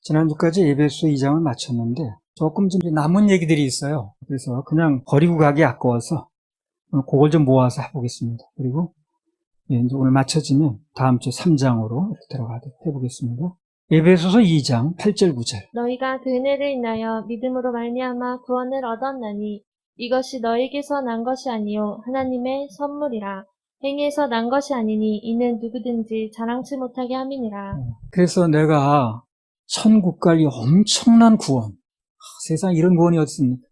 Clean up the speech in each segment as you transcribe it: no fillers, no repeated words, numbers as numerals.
지난주까지 에베소 2장을 마쳤는데 조금 좀 남은 얘기들이 있어요. 그래서 그냥 버리고 가기 아까워서 그걸 좀 모아서 해보겠습니다. 그리고 이제 오늘 마쳐지면 다음 주 3장으로 들어가도록 해보겠습니다. 에베소서 2장 8절 9절. 너희가 그 은혜를 인하여 믿음으로 말미암아 구원을 얻었나니 이것이 너희에게서 난 것이 아니요 하나님의 선물이라. 행위에서 난 것이 아니니 이는 누구든지 자랑치 못하게 함이니라. 그래서 내가 천국 갈 이 엄청난 구원, 세상에 이런 구원이 어디 있습니까?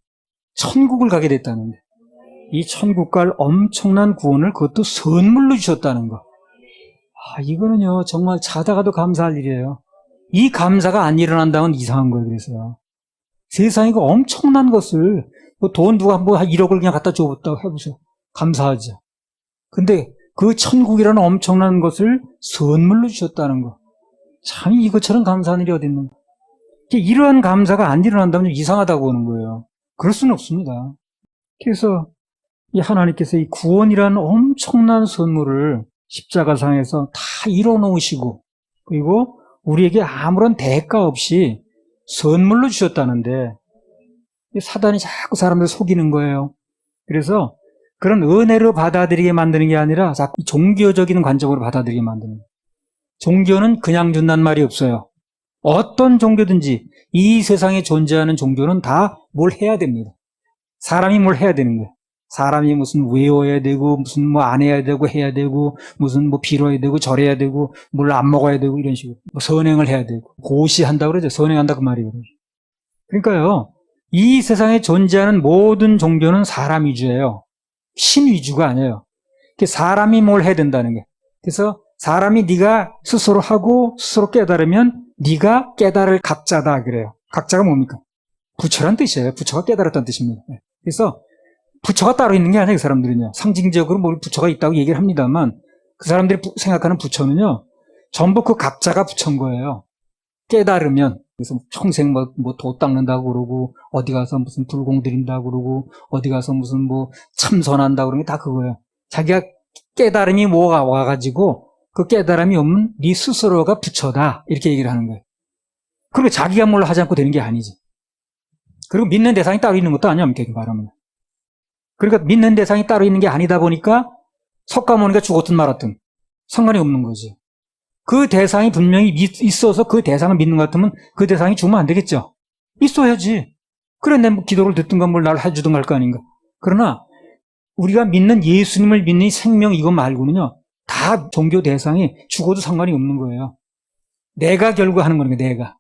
천국을 가게 됐다는데 이 천국 갈 엄청난 구원을 그것도 선물로 주셨다는 거. 이거는요 정말 자다가도 감사할 일이에요. 이 감사가 안 일어난다면 이상한 거예요. 그래서 세상에 그 엄청난 것을 뭐 돈 누가 뭐 1억을 그냥 갖다 줘봤다고 해보세요. 감사하죠. 근데 그 천국이라는 엄청난 것을 선물로 주셨다는 거. 참 이것처럼 감사한 일이 어디 있는가. 이러한 감사가 안 일어난다면 이상하다고 보는 거예요. 그럴 수는 없습니다. 그래서 이 하나님께서 이 구원이라는 엄청난 선물을 십자가상에서 다 이뤄놓으시고 그리고 우리에게 아무런 대가 없이 선물로 주셨다는데 사단이 자꾸 사람들 속이는 거예요. 그래서 그런 은혜로 받아들이게 만드는 게 아니라 자꾸 종교적인 관점으로 받아들이게 만드는 거예요. 종교는 그냥 준다는 말이 없어요. 어떤 종교든지 이 세상에 존재하는 종교는 다 뭘 해야 됩니다. 사람이 뭘 해야 되는 거예요. 사람이 무슨 외워야 되고 무슨 뭐 안 해야 되고 해야 되고 무슨 뭐 빌어야 되고 절해야 되고 뭘 안 먹어야 되고 이런 식으로 뭐 선행을 해야 되고 고시한다고 그러죠. 선행한다 그 말이에요. 그러니까요. 이 세상에 존재하는 모든 종교는 사람 위주예요. 신 위주가 아니에요. 사람이 뭘 해야 된다는 게. 그래서 사람이 네가 스스로 하고 스스로 깨달으면 네가 깨달을 각자다 그래요. 각자가 뭡니까? 부처란 뜻이에요. 부처가 깨달았다는 뜻입니다. 그래서 부처가 따로 있는 게 아니에요. 그 사람들은요. 상징적으로 뭘 부처가 있다고 얘기를 합니다만 그 사람들이 생각하는 부처는요. 전부 그 각자가 부처인 거예요. 깨달으면 그래서 평생 뭐 도 닦는다고 그러고 어디 가서 무슨 불공 드린다고 그러고 어디 가서 무슨 뭐 참선한다고 그러는 게 다 그거예요. 자기가 깨달음이 뭐가 와가지고 그 깨달음이 없는 네 스스로가 부처다 이렇게 얘기를 하는 거예요. 그리고 자기가 뭘 하지 않고 되는 게 아니지. 그리고 믿는 대상이 따로 있는 것도 아니야. 이렇게 말하면. 그러니까 믿는 대상이 따로 있는 게 아니다 보니까 석가모니가 죽었든 말았든 상관이 없는 거지. 그 대상이 분명히 있어서 그 대상을 믿는 것 같으면 그 대상이 죽으면 안 되겠죠. 있어야지. 그래 내 기도를 듣든가 뭘 날 해주든 할 거 아닌가. 그러나 우리가 믿는 예수님을 믿는 이 생명 이거 말고는요. 다 종교 대상이 죽어도 상관이 없는 거예요. 내가 결국 하는 거니까 내가.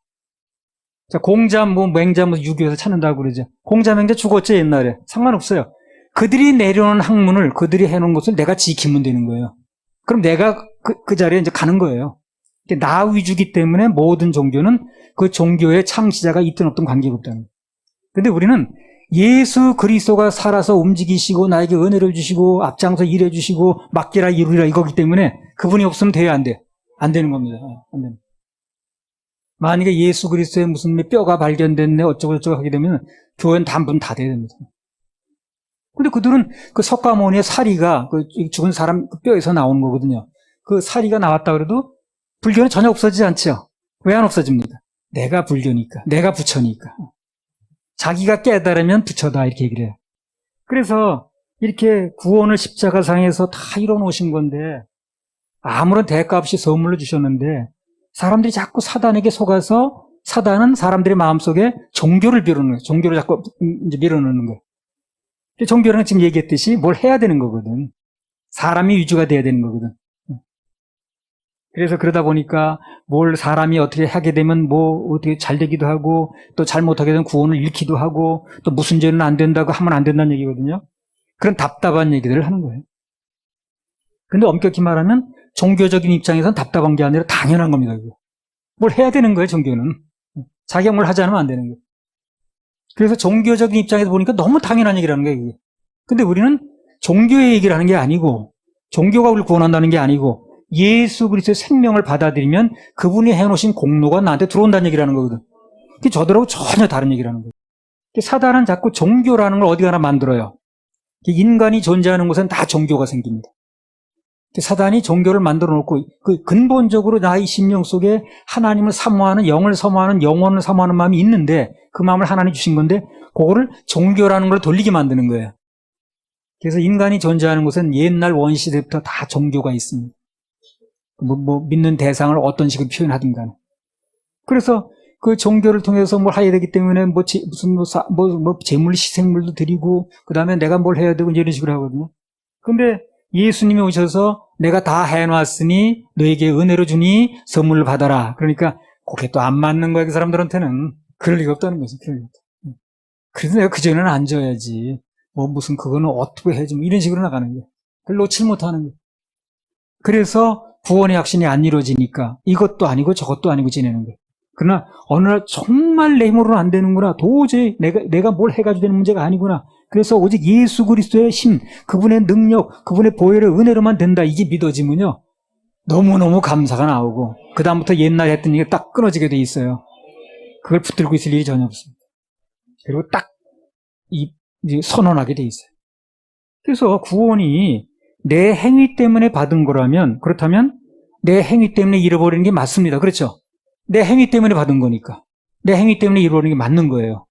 자, 공자 맹자 유교에서 찾는다고 그러죠. 공자 맹자 죽었죠 옛날에. 상관없어요. 그들이 내려놓은 학문을 그들이 해놓은 것을 내가 지키면 되는 거예요. 그럼 내가 그 자리에 이제 가는 거예요. 나 위주기 때문에 모든 종교는 그 종교의 창시자가 있든 없든 관계가 없다는 거예요. 근데 우리는 예수 그리스도가 살아서 움직이시고 나에게 은혜를 주시고 앞장서 일해 주시고 맡기라 이루리라 이거기 때문에 그분이 없으면 돼야 안 돼. 안 되는 겁니다. 안 되는. 만약에 예수 그리스도의 무슨 뼈가 발견됐네 어쩌고저쩌고 하게 되면 교회는 단분 다 돼야 됩니다. 근데 그들은 그 석가모니의 사리가 그 죽은 사람 그 뼈에서 나오는 거거든요. 그 사리가 나왔다 그래도 불교는 전혀 없어지지 않죠. 왜 안 없어집니까? 내가 불교니까, 내가 부처니까. 자기가 깨달으면 부처다 이렇게 얘기를 해요. 그래서 이렇게 구원을 십자가상에서 다 이뤄놓으신 건데 아무런 대가 없이 선물로 주셨는데 사람들이 자꾸 사단에게 속아서 사단은 사람들의 마음속에 종교를 밀어넣는 거예요. 종교를 자꾸 이제 밀어넣는 거예요. 종교는 지금 얘기했듯이 뭘 해야 되는 거거든. 사람이 위주가 돼야 되는 거거든. 그래서 그러다 보니까 뭘 사람이 어떻게 하게 되면 뭐 어떻게 잘 되기도 하고 또 잘못하게 되면 구원을 잃기도 하고 또 무슨 죄는 안 된다고 하면 안 된다는 얘기거든요. 그런 답답한 얘기들을 하는 거예요. 근데 엄격히 말하면 종교적인 입장에서는 답답한 게 아니라 당연한 겁니다. 뭘 해야 되는 거예요, 종교는. 자기가 뭘 하지 않으면 안 되는 거예요. 그래서 종교적인 입장에서 보니까 너무 당연한 얘기를 하는 거예요, 이게. 근데 우리는 종교의 얘기를 하는 게 아니고 종교가 우리를 구원한다는 게 아니고 예수 그리스도의 생명을 받아들이면 그분이 해놓으신 공로가 나한테 들어온다는 얘기를 하는 거거든. 그게 저들하고 전혀 다른 얘기를 하는 거예요. 사단은 자꾸 종교라는 걸 어디 가나 만들어요. 인간이 존재하는 곳엔 다 종교가 생깁니다. 사단이 종교를 만들어 놓고 그 근본적으로 나의 심령 속에 하나님을 사모하는, 영을 사모하는, 영혼을 사모하는 마음이 있는데 그 마음을 하나님 주신 건데 그거를 종교라는 걸 돌리게 만드는 거예요. 그래서 인간이 존재하는 곳은 옛날 원시대부터 다 종교가 있습니다. 믿는 대상을 어떤 식으로 표현하든 간에. 그래서 그 종교를 통해서 뭘 해야 되기 때문에 재물, 희생물도 드리고, 그 다음에 내가 뭘 해야 되고 이런 식으로 하거든요. 근데 예수님이 오셔서 내가 다 해놨으니 너에게 은혜로 주니 선물을 받아라. 그러니까 그게 또 안 맞는 거야, 그 사람들한테는. 그럴 리가 없다는 거죠. 그래서 내가 그전에는 안 줘야지. 무슨 그거는 어떻게 해주면 이런 식으로 나가는 거예요. 그걸 놓칠 못하는 거예요. 그래서 구원의 확신이 안 이루어지니까 이것도 아니고 저것도 아니고 지내는 거예요. 그러나 어느 날 정말 내 힘으로는 안 되는구나. 도저히 내가 뭘 해가지고 되는 문제가 아니구나. 그래서 오직 예수 그리스도의 힘, 그분의 능력, 그분의 보혈의 은혜로만 된다. 이게 믿어지면요. 너무너무 감사가 나오고 그 다음부터 옛날에 했던 얘기가 딱 끊어지게 돼 있어요. 그걸 붙들고 있을 일이 전혀 없습니다. 그리고 딱 이제 선언하게 돼 있어요. 그래서 구원이 내 행위 때문에 받은 거라면, 그렇다면 내 행위 때문에 잃어버리는 게 맞습니다. 그렇죠? 내 행위 때문에 받은 거니까. 내 행위 때문에 잃어버리는 게 맞는 거예요.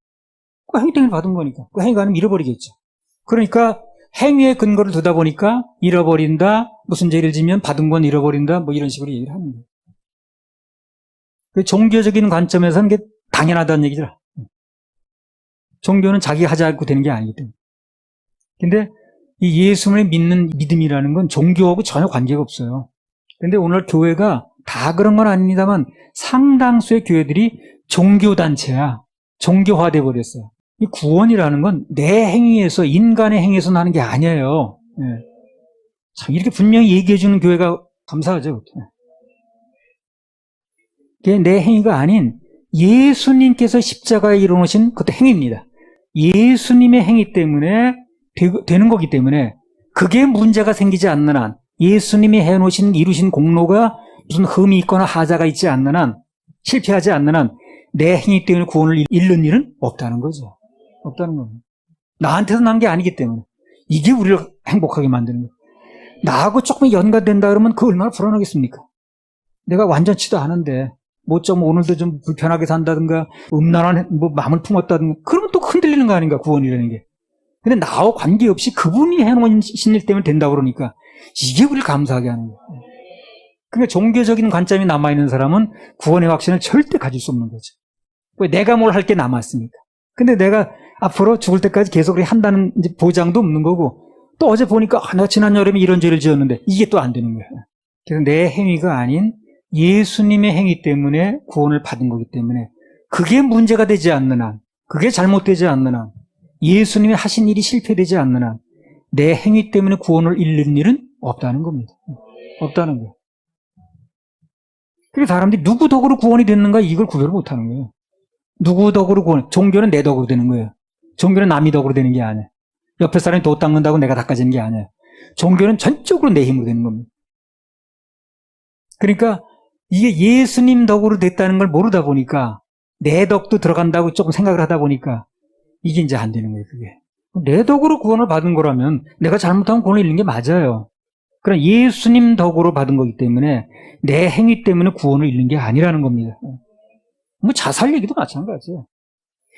그 행위 때문에 받은 거니까. 그 행위가 아니면 잃어버리겠죠. 그러니까 행위의 근거를 두다 보니까 잃어버린다, 무슨 죄를 지면 받은 건 잃어버린다, 이런 식으로 얘기를 하는 거예요. 그 종교적인 관점에서는 이게 당연하다는 얘기죠. 종교는 자기가 하지 않고 되는 게 아니기 때문에. 근데 이 예수를 믿는 믿음이라는 건 종교하고 전혀 관계가 없어요. 근데 오늘 교회가 다 그런 건 아닙니다만 상당수의 교회들이 종교단체야. 종교화돼 버렸어요. 이 구원이라는 건 내 행위에서, 인간의 행위에서 나는 게 아니에요. 참 이렇게 분명히 얘기해 주는 교회가 감사하죠. 그게 내 행위가 아닌 예수님께서 십자가에 이루어놓으신 그것도 행위입니다. 예수님의 행위 때문에 되는 거기 때문에 그게 문제가 생기지 않는 한, 예수님이 해놓으신 이루신 공로가 무슨 흠이 있거나 하자가 있지 않는 한, 실패하지 않는 한 내 행위 때문에 구원을 잃는 일은 없다는 거죠. 없다는 겁니다. 나한테서 난 게 아니기 때문에. 이게 우리를 행복하게 만드는 거예요. 나하고 조금 연관된다 그러면 그 얼마나 불안하겠습니까? 내가 완전치도 않은데 좀 오늘도 좀 불편하게 산다든가 음란한 마음을 품었다든가 그러면 또 흔들리는 거 아닌가, 구원이라는 게. 근데 나와 관계없이 그분이 해놓으신 일 때문에 된다고 그러니까 이게 우리를 감사하게 하는 거예요. 그러니까 종교적인 관점이 남아있는 사람은 구원의 확신을 절대 가질 수 없는 거죠. 왜 내가 뭘 할 게 남았으니까. 근데 내가 앞으로 죽을 때까지 계속 한다는 보장도 없는 거고, 또 어제 보니까 내가 지난 여름에 이런 죄를 지었는데 이게 또 안 되는 거예요. 그래서 내 행위가 아닌 예수님의 행위 때문에 구원을 받은 거기 때문에 그게 문제가 되지 않는 한, 그게 잘못되지 않는 한, 예수님이 하신 일이 실패되지 않는 한 내 행위 때문에 구원을 잃는 일은 없다는 겁니다. 없다는 거예요. 그래서 사람들이 누구 덕으로 구원이 됐는가 이걸 구별을 못하는 거예요. 누구 덕으로 구원, 종교는 내 덕으로 되는 거예요. 종교는 남이 덕으로 되는 게 아니에요. 옆에 사람이 도 닦는다고 내가 닦아지는 게 아니에요. 종교는 전적으로 내 힘으로 되는 겁니다. 그러니까 이게 예수님 덕으로 됐다는 걸 모르다 보니까 내 덕도 들어간다고 조금 생각을 하다 보니까 이게 이제 안 되는 거예요, 그게. 내 덕으로 구원을 받은 거라면 내가 잘못하면 구원을 잃는 게 맞아요. 그러나 예수님 덕으로 받은 거기 때문에 내 행위 때문에 구원을 잃는 게 아니라는 겁니다. 자살 얘기도 마찬가지예요.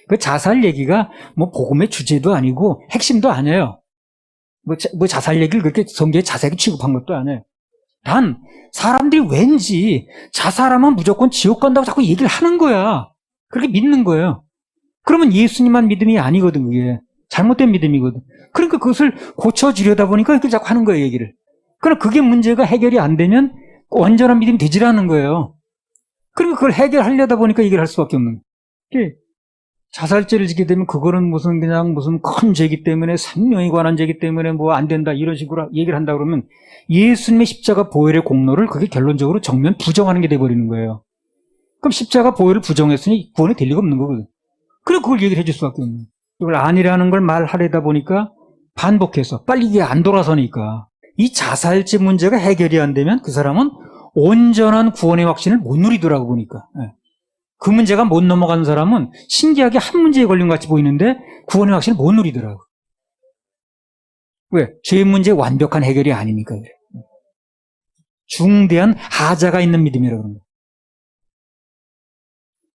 그 자살 얘기가 복음의 주제도 아니고 핵심도 아니에요. 자살 얘기를 그렇게 성경에 자세히 취급한 것도 아니에요. 단 사람들이 왠지 자살하면 무조건 지옥 간다고 자꾸 얘기를 하는 거야. 그렇게 믿는 거예요. 그러면 예수님만 믿음이 아니거든, 그게. 잘못된 믿음이거든. 그러니까 그것을 고쳐주려다 보니까 이렇게 자꾸 하는 거예요, 얘기를. 그러나 그게 문제가 해결이 안 되면 온전한 믿음이 되질 않는 거예요. 그러니까 그걸 해결하려다 보니까 얘기를 할 수밖에 없는 거예요. 자살죄를 지게 되면 그거는 무슨 큰 죄이기 때문에, 생명에 관한 죄이기 때문에 안 된다 이런 식으로 얘기를 한다 그러면 예수님의 십자가 보혈의 공로를 그게 결론적으로 정면 부정하는 게 돼버리는 거예요. 그럼 십자가 보혈을 부정했으니 구원이 될 리가 없는 거거든. 그래 그걸 얘기를 해줄 수밖에 없는 거예요. 이걸 아니라는 걸 말하려다 보니까 반복해서 빨리 이게 안 돌아서니까 이 자살죄 문제가 해결이 안 되면 그 사람은 온전한 구원의 확신을 못 누리더라고 보니까. 그 문제가 못 넘어가는 사람은 신기하게 한 문제에 걸린 것 같이 보이는데 구원의 확신을 못 누리더라고. 왜? 죄 문제 완벽한 해결이 아니니까 그래. 중대한 하자가 있는 믿음이라고 그런 거예요.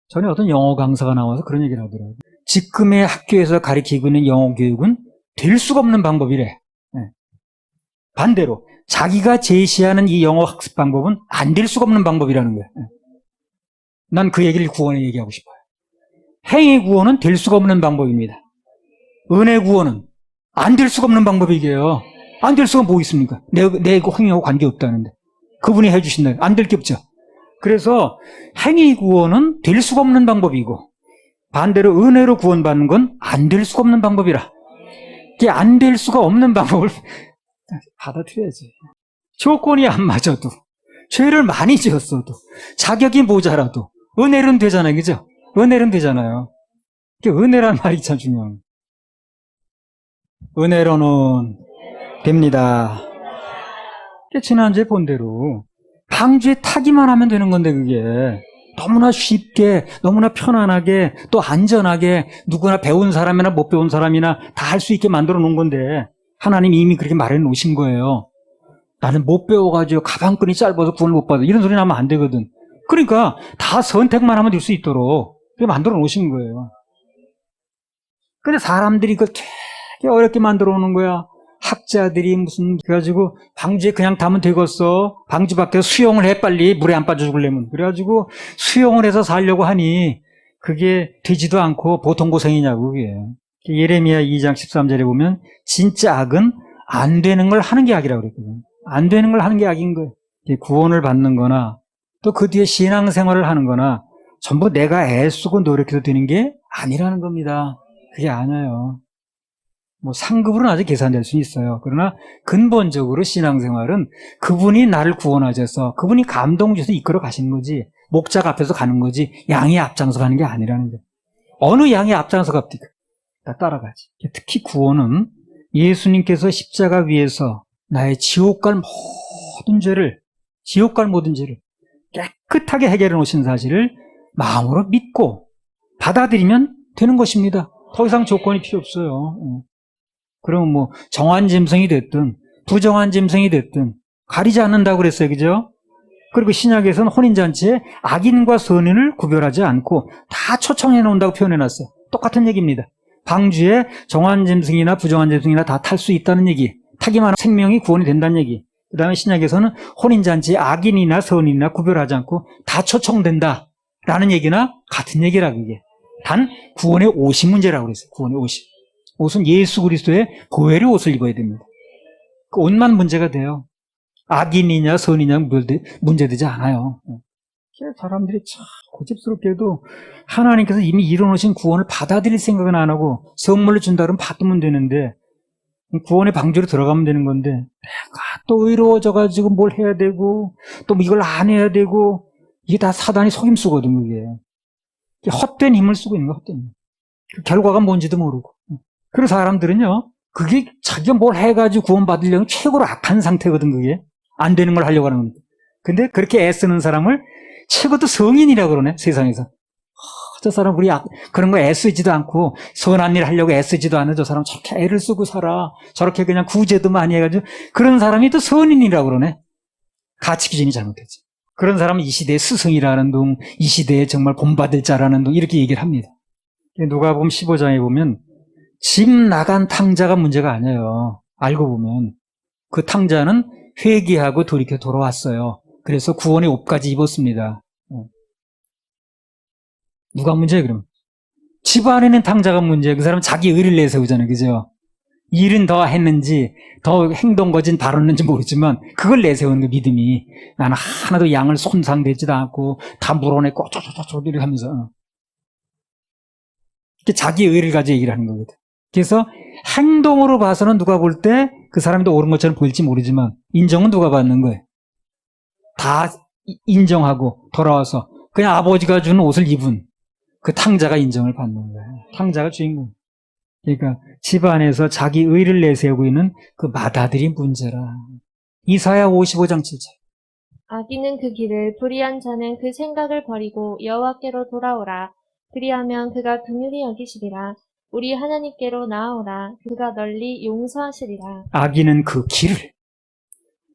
전에 어떤 영어 강사가 나와서 그런 얘기를 하더라고요. 지금의 학교에서 가르치고 있는 영어 교육은 될 수가 없는 방법이래. 네. 반대로 자기가 제시하는 이 영어 학습 방법은 안 될 수가 없는 방법이라는 거예요. 네. 난 그 얘기를 구원에 얘기하고 싶어요. 행위 구원은 될 수가 없는 방법입니다. 은혜 구원은 안 될 수가 없는 방법이게요. 안 될 수가 뭐 있습니까? 내 행위하고 관계없다는데. 그분이 해주신다. 안 될 게 없죠. 그래서 행위 구원은 될 수가 없는 방법이고 반대로 은혜로 구원받는 건 안 될 수가 없는 방법이라. 이게 안 될 수가 없는 방법을 받아들여야지. 조건이 안 맞아도 죄를 많이 지었어도 자격이 모자라도 은혜는 되잖아요. 그죠? 은혜는 되잖아요. 은혜란 말이 참 중요해요. 은혜로는 됩니다. 지난주에 본 대로 방주에 타기만 하면 되는 건데 그게 너무나 쉽게 너무나 편안하게 또 안전하게 누구나 배운 사람이나 못 배운 사람이나 다 할 수 있게 만들어 놓은 건데 하나님이 이미 그렇게 말해 놓으신 거예요. 나는 못 배워가지고 가방끈이 짧아서 구원을 못 받아 이런 소리 나면 안 되거든. 그러니까 다 선택만 하면 될 수 있도록 그렇게 만들어 놓으신 거예요. 근데 사람들이 그걸 되게 어렵게 만들어 놓는 거야. 학자들이 무슨 그래가지고 방주에 그냥 타면 되겠어. 방주 밖에서 수영을 해 빨리 물에 안 빠져 죽으려면. 그래가지고 수영을 해서 살려고 하니 그게 되지도 않고 보통 고생이냐고 그게. 예레미야 2장 13절에 보면 진짜 악은 안 되는 걸 하는 게 악이라고 그랬거든요. 안 되는 걸 하는 게 악인 거예요. 구원을 받는 거나 또 그 뒤에 신앙생활을 하는 거나 전부 내가 애쓰고 노력해서 되는 게 아니라는 겁니다. 그게 아니에요. 뭐 상급으로는 아직 계산될 수 있어요. 그러나 근본적으로 신앙생활은 그분이 나를 구원하셔서 그분이 감동 주셔서 이끌어 가시는 거지 목자가 앞에서 가는 거지 양이 앞장서 가는 게 아니라는 거예요. 어느 양이 앞장서 갑니까? 다 따라가지. 특히 구원은 예수님께서 십자가 위에서 나의 지옥 갈 모든 죄를 깨끗하게 해결해 놓으신 사실을 마음으로 믿고 받아들이면 되는 것입니다. 더 이상 조건이 필요 없어요. 그러면 뭐 정한 짐승이 됐든 부정한 짐승이 됐든 가리지 않는다고 그랬어요. 그죠? 그리고 신약에서는 혼인잔치에 악인과 선인을 구별하지 않고 다 초청해 놓는다고 표현해 놨어요. 똑같은 얘기입니다. 방주에 정한 짐승이나 부정한 짐승이나 다 탈 수 있다는 얘기. 타기만 하면 생명이 구원이 된다는 얘기. 그 다음에 신약에서는 혼인잔치에 악인이나 선인이나 구별하지 않고 다 초청된다라는 얘기나 같은 얘기라 그게. 단 구원의 옷이 문제라고 그랬어요. 구원의 옷이. 옷은 예수 그리스도의 보혈의 옷을 입어야 됩니다. 그 옷만 문제가 돼요. 악인이냐 선이냐 문제되지 않아요. 사람들이 참 고집스럽게도 하나님께서 이미 이뤄놓으신 구원을 받아들일 생각은 안 하고 선물을 준다 그러면 받으면 되는데 구원의 방주로 들어가면 되는 건데 내가 또 의로워져가지고 뭘 해야 되고 또 이걸 안 해야 되고 이게 다 사단이 속임수거든 그게. 헛된 힘을 쓰고 있는 거 헛된 힘. 그 결과가 뭔지도 모르고. 그리고 사람들은요 그게 자기가 뭘 해가지고 구원받으려면 최고로 악한 상태거든 그게. 안 되는 걸 하려고 하는 겁니다. 근데 그렇게 애쓰는 사람을 최고도 성인이라고 그러네 세상에서. 저 사람 우리 그런 거 애쓰지도 않고 선한 일 하려고 애쓰지도 않은 저 사람 저렇게 애를 쓰고 살아. 저렇게 그냥 구제도 많이 해가지고 그런 사람이 또 선인이라고 그러네. 가치 기준이 잘못됐지. 그런 사람은 이 시대의 스승이라는 둥, 이 시대에 정말 본받을 자라는 둥 이렇게 얘기를 합니다. 누가복음 15장에 보면 집 나간 탕자가 문제가 아니에요. 알고 보면 그 탕자는 회개하고 돌이켜 돌아왔어요. 그래서 구원의 옷까지 입었습니다. 누가 문제예요 그럼? 집 안에는 탕자가 문제예요. 그 사람은 자기 의를 내세우잖아요. 그죠? 일은 더 했는지 더 행동 거진 바랐는지 모르지만 그걸 내세우는 거 믿음이 나는 하나도 양을 손상되지도 않고 다 물어내고 쪼쪼쪼쪼 이렇게 하면서 자기 의를 가지고 얘기를 하는 거거든. 그래서 행동으로 봐서는 누가 볼 때 그 사람이 더 옳은 것처럼 보일지 모르지만 인정은 누가 받는 거예요. 다 인정하고 돌아와서 그냥 아버지가 주는 옷을 입은 그 탕자가 인정을 받는 거예요. 탕자가 주인공. 그러니까 집안에서 자기 의를 내세우고 있는 그 맏아들이 문제라. 이사야 55장 7절. 악인은 그 길을 불의한 자는 그 생각을 버리고 여호와께로 돌아오라. 그리하면 그가 긍휼히 여기시리라. 우리 하나님께로 나아오라. 그가 널리 용서하시리라. 악인은 그 길을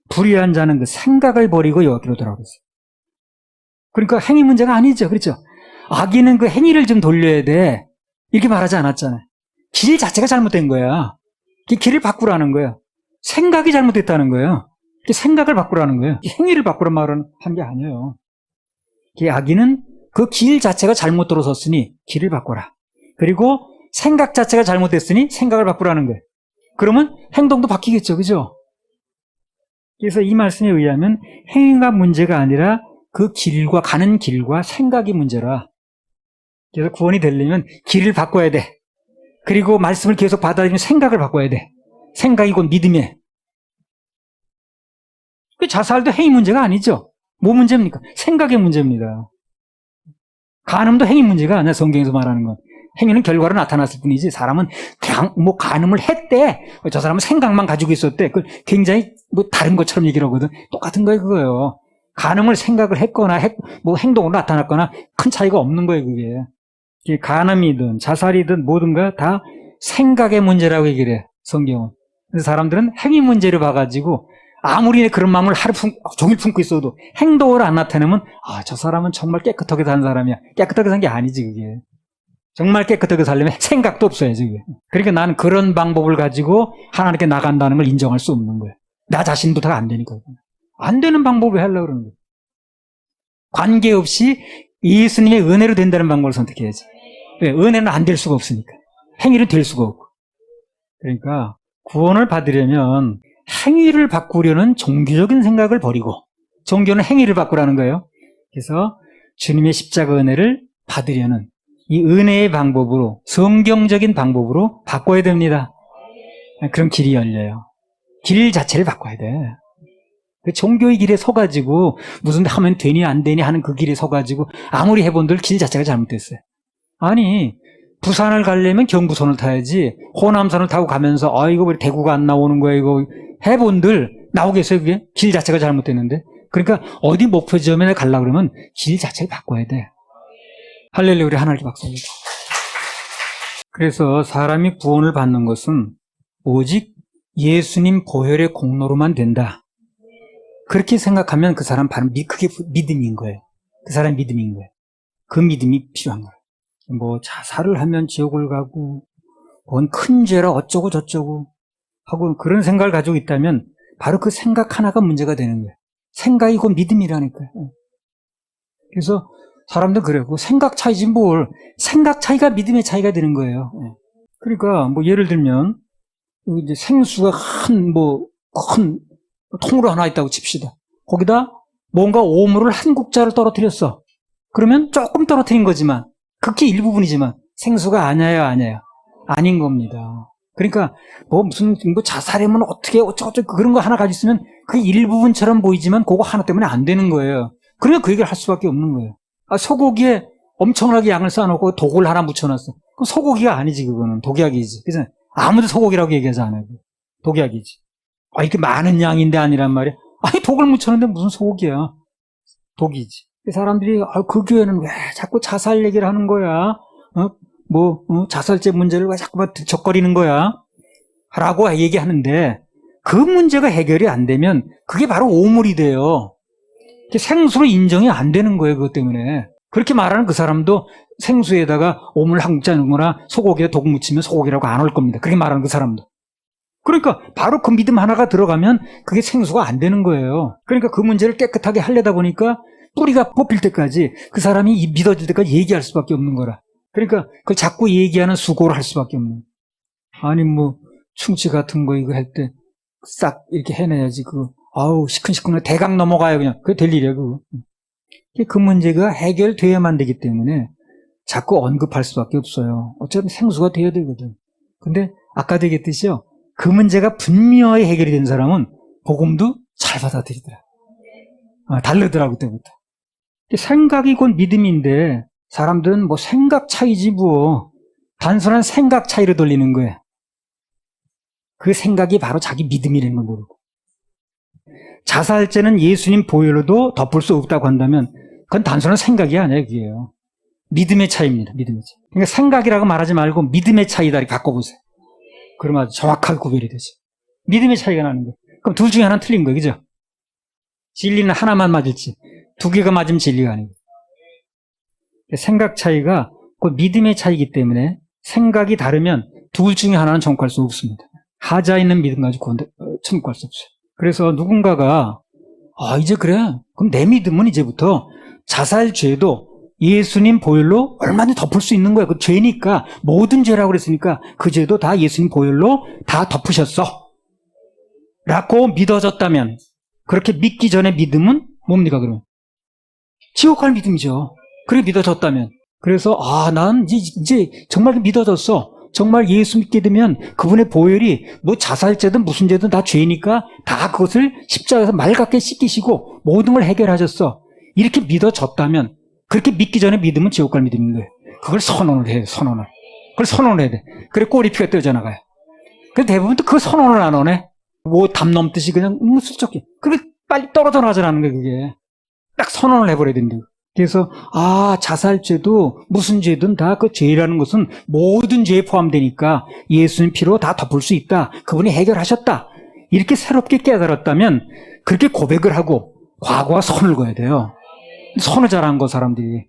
불의한 자는 그 생각을 버리고 여기로 돌아오겠어요. 그러니까 행위 문제가 아니죠. 그렇죠? 악인은 그 행위를 좀 돌려야 돼. 이렇게 말하지 않았잖아요. 길 자체가 잘못된 거야. 길을 바꾸라는 거예요. 생각이 잘못됐다는 거예요. 생각을 바꾸라는 거예요. 행위를 바꾸란 말은 한 게 아니에요. 악인은 그 길 자체가 잘못 들어섰으니 길을 바꿔라. 그리고 생각 자체가 잘못됐으니 생각을 바꾸라는 거예요. 그러면 행동도 바뀌겠죠. 그죠? 그래서 이 말씀에 의하면 행위가 문제가 아니라 그 길과 가는 길과 생각이 문제라. 그래서 구원이 되려면 길을 바꿔야 돼. 그리고 말씀을 계속 받아들이면 생각을 바꿔야 돼. 생각이 곧 믿음이에요. 자살도 행위 문제가 아니죠. 뭐 문제입니까? 생각의 문제입니다. 간음도 행위 문제가 아니야. 성경에서 말하는 건. 행위는 결과로 나타났을 뿐이지 사람은 그냥 뭐 간음을 했대. 저 사람은 생각만 가지고 있었대. 그걸 굉장히 뭐 다른 것처럼 얘기를 하거든. 똑같은 거예요, 그거예요. 간음을 생각을 했거나 뭐 행동으로 나타났거나 큰 차이가 없는 거예요, 그게. 간음이든 자살이든 뭐든가 다 생각의 문제라고 얘기를 해, 성경은. 그래서 사람들은 행위 문제를 봐가지고 아무리 그런 마음을 종일 품고 있어도 행동을 안 나타내면 저 사람은 정말 깨끗하게 산 사람이야. 깨끗하게 산 게 아니지, 그게. 정말 깨끗하게 살려면 생각도 없어야지, 그게. 그러니까 나는 그런 방법을 가지고 하나님께 나간다는 걸 인정할 수 없는 거예요. 나 자신도 다 안 되니까. 안 되는 방법을 하려고 그러는 거예요. 관계없이 예수님의 은혜로 된다는 방법을 선택해야지. 왜? 은혜는 안 될 수가 없으니까. 행위는 될 수가 없고. 그러니까 구원을 받으려면 행위를 바꾸려는 종교적인 생각을 버리고, 종교는 행위를 바꾸라는 거예요. 그래서 주님의 십자가 은혜를 받으려는 이 은혜의 방법으로, 성경적인 방법으로 바꿔야 됩니다. 그럼 길이 열려요. 길 자체를 바꿔야 돼. 그 종교의 길에 서가지고 무슨 하면 되니 안 되니 하는 그 길에 서가지고 아무리 해본들 길 자체가 잘못됐어요. 아니, 부산을 가려면 경부선을 타야지 호남선을 타고 가면서 이거 왜 대구가 안 나오는 거야 이거 해본들 나오겠어요. 그게 길 자체가 잘못됐는데. 그러니까 어디 목표 지점에 가려고 그러면 길 자체를 바꿔야 돼. 할렐루야. 우리 하나님께 박수합니다. 그래서 사람이 구원을 받는 것은 오직 예수님 보혈의 공로로만 된다. 그렇게 생각하면 그 사람 바로 그게 믿음인 거예요. 그 사람의 믿음인 거예요. 그 믿음이 필요한 거예요. 뭐 자살을 하면 지옥을 가고 뭔 큰 죄라 어쩌고 저쩌고 하고 그런 생각을 가지고 있다면 바로 그 생각 하나가 문제가 되는 거예요. 생각이 곧 믿음이라니까요. 그래서 사람들 그래요. 생각 차이지 뭘. 생각 차이가 믿음의 차이가 되는 거예요. 그러니까 뭐 예를 들면 이제 생수가 큰 통으로 하나 있다고 칩시다. 거기다 뭔가 오물을 한 국자를 떨어뜨렸어. 그러면 조금 떨어뜨린 거지만 극히 일부분이지만 생수가 아니에요. 아닌 겁니다. 그러니까 무슨 자살하면 어떻게 어쩌고 그런 거 하나 가지고 있으면 그게 일부분처럼 보이지만 그거 하나 때문에 안 되는 거예요. 그러니까 그 얘기를 할 수밖에 없는 거예요. 소고기에 엄청나게 양을 쌓아놓고 독을 하나 묻혀놨어. 그럼 소고기가 아니지, 그거는. 독약이지. 그래서 아무도 소고기라고 얘기하지 않아요. 독약이지. 이렇게 많은 양인데 아니란 말이야. 독을 묻혀놓는데 무슨 소고기야. 독이지. 사람들이 그 교회는 왜 자꾸 자살 얘기를 하는 거야? 자살죄 문제를 왜 자꾸 적거리는 거야? 라고 얘기하는데 그 문제가 해결이 안 되면 그게 바로 오물이 돼요. 생수로 인정이 안 되는 거예요. 그것 때문에. 그렇게 말하는 그 사람도 생수에다가 오물 한 국자 넣거나 소고기에 독 묻히면 소고기라고 안 올 겁니다. 그렇게 말하는 그 사람도. 그러니까 바로 그 믿음 하나가 들어가면 그게 생수가 안 되는 거예요. 그러니까 그 문제를 깨끗하게 하려다 보니까 뿌리가 뽑힐 때까지 그 사람이 믿어질 때까지 얘기할 수밖에 없는 거라. 그러니까 그걸 자꾸 얘기하는 수고를 할 수밖에 없는 거예요. 아니 충치 같은 거 이거 할 때 싹 이렇게 해내야지. 시큰시큰해 대강 넘어가요 그냥. 그게 될 일이야 그거. 그 문제가 해결돼야만 되기 때문에 자꾸 언급할 수밖에 없어요. 어차피 생수가 돼야 되거든. 근데 아까도 얘기했듯이요. 그 문제가 분명히 해결이 된 사람은 복음도 잘 받아들이더라. 다르더라고 그때부터. 생각이 곧 믿음인데 사람들은 생각 차이지 단순한 생각 차이로 돌리는 거예요. 그 생각이 바로 자기 믿음이라는 걸 모르고. 자살죄는 예수님 보혈로도 덮을 수 없다고 한다면 그건 단순한 생각이 아니에요. 그게요. 믿음의 차이입니다. 믿음의 차이. 그러니까 생각이라고 말하지 말고 믿음의 차이다 이렇게 바꿔보세요. 그러면 아주 정확하게 구별이 되죠. 믿음의 차이가 나는 거예요. 그럼 둘 중에 하나는 틀린 거예요. 그죠? 진리는 하나만 맞을지 두 개가 맞으면 진리가 아니고. 생각 차이가 그 믿음의 차이기 때문에 생각이 다르면 둘 중에 하나는 천국할 수 없습니다. 하자 있는 믿음 가지고 천국할 수 없어요. 그래서 누군가가 이제 그래? 그럼 내 믿음은 이제부터 자살죄도 예수님 보혈로 얼마든지 덮을 수 있는 거야. 그 죄니까 모든 죄라고 그랬으니까 그 죄도 다 예수님 보혈로 다 덮으셨어 라고 믿어졌다면, 그렇게 믿기 전에 믿음은 뭡니까 그러면? 지옥 갈 믿음이죠. 그렇게 믿어졌다면. 그래서 난 이제 정말 믿어졌어. 정말 예수 믿게 되면 그분의 보혈이 뭐 자살죄든 무슨 죄든 다 죄니까 다 그것을 십자가에서 맑게 씻기시고 모든 걸 해결하셨어. 이렇게 믿어졌다면, 그렇게 믿기 전에 믿으면 지옥 갈 믿음인 거예요. 그걸 선언을 해요. 선언을. 그걸 선언을 해야 돼. 그래 꼬리피가 떨어져 나가요. 근데 대부분 또 그 선언을 안 하네. 뭐 담 넘듯이 그냥 슬쩍해. 그게 빨리 떨어져 나가라는 거예요. 그게 딱 선언을 해버려야 된다고. 그래서 자살죄도 무슨 죄든 다 그 죄라는 것은 모든 죄에 포함되니까 예수님 피로 다 덮을 수 있다. 그분이 해결하셨다. 이렇게 새롭게 깨달았다면 그렇게 고백을 하고 과거와 선을 그어야 돼요. 선을 잘한 거 사람들이.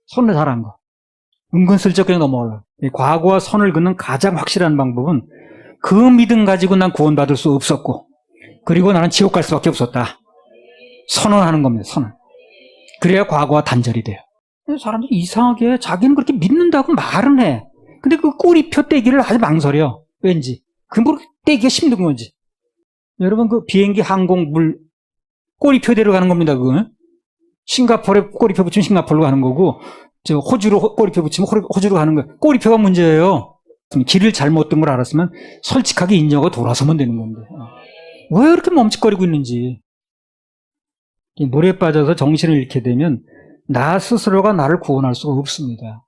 선을 잘한 거. 은근슬쩍 그냥 넘어가려고. 과거와 선을 긋는 가장 확실한 방법은 그 믿음 가지고 난 구원받을 수 없었고, 그리고 나는 지옥 갈 수밖에 없었다. 선언하는 겁니다. 선언. 그래야 과거와 단절이 돼요. 사람들이 이상하게 자기는 그렇게 믿는다고 말은 해. 근데 그 꼬리표 떼기를 아주 망설여. 왠지. 그 뭐 떼기가 힘든 건지. 여러분 그 비행기 항공 물 꼬리표대로 가는 겁니다. 그거는. 싱가포르에 꼬리표 붙이면 싱가포르로 가는 거고, 호주로 꼬리표 붙이면 호주로 가는 거예요. 꼬리표가 문제예요. 길을 잘못 든 걸 알았으면 솔직하게 인정하고 돌아서면 되는 건데. 왜 이렇게 멈칫거리고 있는지. 물에 빠져서 정신을 잃게 되면 나 스스로가 나를 구원할 수가 없습니다.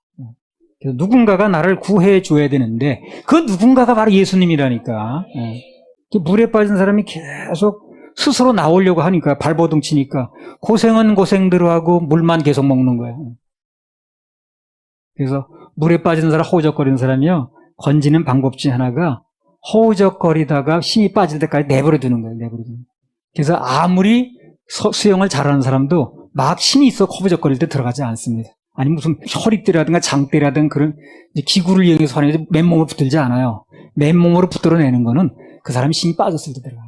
그래서 누군가가 나를 구해 줘야 되는데 그 누군가가 바로 예수님이라니까. 물에 빠진 사람이 계속 스스로 나오려고 하니까, 발버둥 치니까 고생은 고생대로 하고 물만 계속 먹는 거예요. 그래서 물에 빠진 사람, 허우적거리는 사람이요, 건지는 방법 중에 하나가 허우적거리다가 힘이 빠질 때까지 내버려 두는 거예요. 내버려 두는 거예요. 그래서 아무리 수영을 잘하는 사람도 막 힘이 있어 허우적거릴 때 들어가지 않습니다. 아니 무슨 허리띠라든가 장대라든가 그런 기구를 이용해서 하는 게 맨몸으로 붙들지 않아요. 맨몸으로 붙들어내는 거는 그 사람이 힘이 빠졌을 때 들어가요.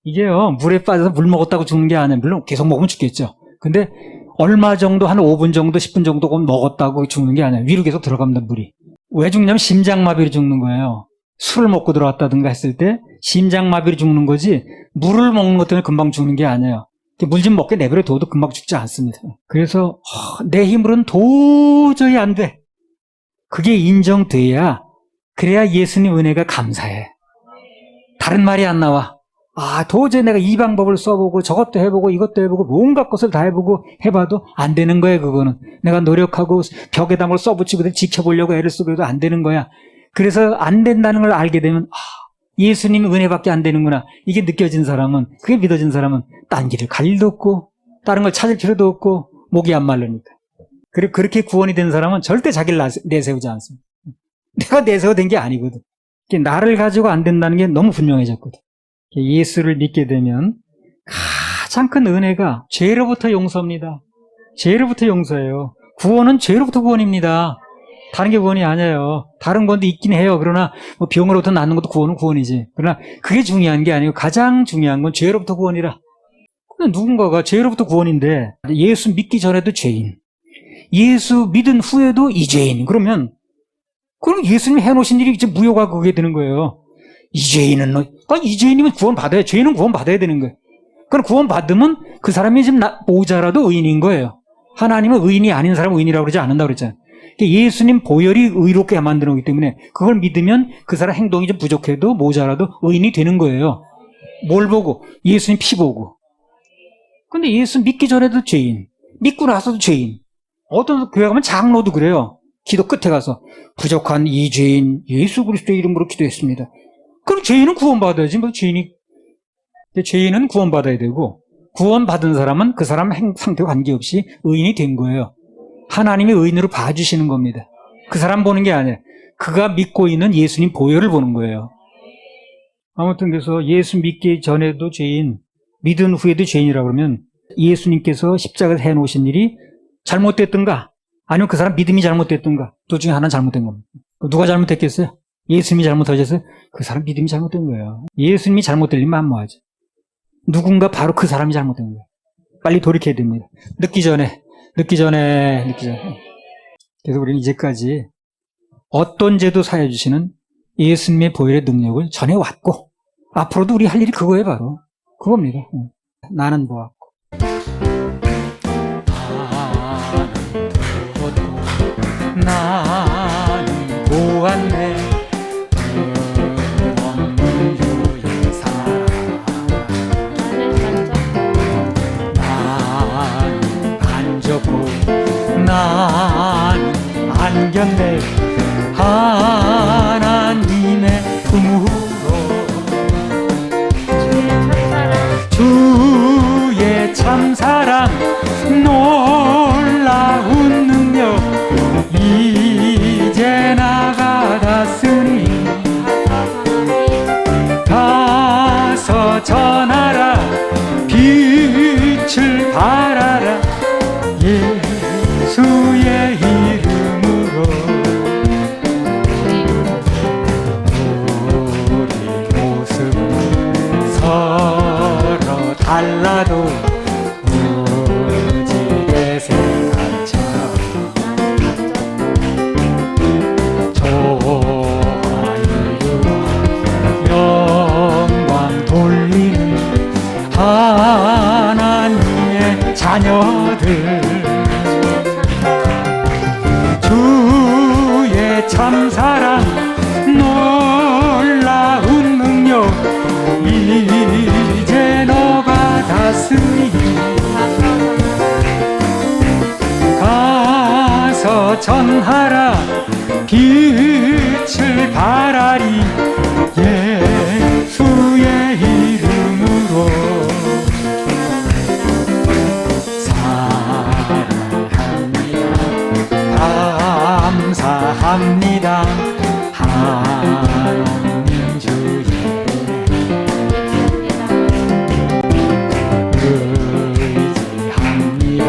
이게요, 물에 빠져서 물 먹었다고 죽는 게 아니에요. 물론 계속 먹으면 죽겠죠. 근데 얼마 정도, 한 5분 정도, 10분 정도 먹었다고 죽는 게 아니에요. 위로 계속 들어갑니다, 물이. 왜 죽냐면 심장마비로 죽는 거예요. 술을 먹고 들어왔다든가 했을 때 심장마비로 죽는 거지, 물을 먹는 것 때문에 금방 죽는 게 아니에요. 물 좀 먹게 내버려 둬도 금방 죽지 않습니다. 그래서 내 힘으로는 도저히 안 돼. 그게 인정돼야, 그래야 예수님 은혜가 감사해. 다른 말이 안 나와. 도저히 내가 이 방법을 써보고 저것도 해보고 이것도 해보고 온갖 것을 다 해보고 해봐도 안 되는 거야. 그거는 내가 노력하고 벽에다 뭘 써붙이고 지켜보려고 애를 쓰고 해도 안 되는 거야. 그래서 안 된다는 걸 알게 되면 예수님 은혜밖에 안 되는구나, 이게 느껴진 사람은, 그게 믿어진 사람은 딴 길을 갈 일도 없고 다른 걸 찾을 필요도 없고 목이 안 마르니까. 그리고 그렇게 구원이 된 사람은 절대 자기를 내세우지 않습니다. 내가 내세워된 게 아니거든. 나를 가지고 안 된다는 게 너무 분명해졌거든. 예수를 믿게 되면 가장 큰 은혜가 죄로부터 용서입니다. 죄로부터 용서예요. 구원은 죄로부터 구원입니다. 다른 게 구원이 아니에요. 다른 건도 있긴 해요. 그러나 뭐 병으로부터 낫는 것도 구원은 구원이지. 그러나 그게 중요한 게 아니고 가장 중요한 건 죄로부터 구원이라. 누군가가 죄로부터 구원인데 예수 믿기 전에도 죄인, 예수 믿은 후에도 이죄인, 그럼 예수님이 해놓으신 일이 이제 무효가 그게 되는 거예요. 이죄인이면 구원 받아야, 죄인은 구원 받아야 되는 거예요. 그럼 구원 받으면 그 사람이 지금 모자라도 의인인 거예요. 하나님은 의인이 아닌 사람은 의인이라고 그러지 않는다고 그랬잖아요. 예수님 보혈이 의롭게 만드는 거기 때문에 그걸 믿으면 그 사람 행동이 좀 부족해도 모자라도 의인이 되는 거예요. 뭘 보고? 예수님 피 보고. 근데 예수 믿기 전에도 죄인, 믿고 나서도 죄인. 어떤 교회 가면 장로도 그래요. 기도 끝에 가서 부족한 이 죄인 예수 그리스도의 이름으로 기도했습니다. 그럼 죄인은 구원받아야지. 죄인은 구원받아야 되고, 구원받은 사람은 그 사람 상태와 관계없이 의인이 된 거예요. 하나님이 의인으로 봐주시는 겁니다. 그 사람 보는 게 아니에요. 그가 믿고 있는 예수님 보혈을 보는 거예요. 아무튼 그래서 예수 믿기 전에도 죄인, 믿은 후에도 죄인이라 그러면 예수님께서 십자가에서 해놓으신 일이 잘못됐던가 아니면 그 사람 믿음이 잘못됐던가 둘 중에 하나는 잘못된 겁니다. 누가 잘못됐겠어요? 예수님이 잘못하셨어요? 그 사람 믿음이 잘못된 거예요. 예수님이 잘못될 일만 만무하죠. 누군가 바로 그 사람이 잘못된 거예요. 빨리 돌이켜야 됩니다. 늦기 전에. 그래서 우리는 이제까지 어떤 죄도 사해 주시는 예수님의 보혈의 능력을 전해왔고 앞으로도 우리 할 일이 그거예요. 바로 그겁니다. 나는 보았고 나는 보았네 없는 주의 사랑 나는 만졌고 나는 안겼네 하나님의 품으로 주의 참사랑 놀라운 능력 이제 나가다쓰니 가서 전하라 빛을 발하라 예수의 이름으로 우리 모습은 서로 달라도 무지개 색깔처럼 영광 돌리는 하나님의 자녀들 주의 참사랑 놀라운 능력 이제 너가 다스리니 가서 전하라 빛을 발하리 예수의 이름으로 사랑합니다 감사합니다 하나님 주의 의지합니다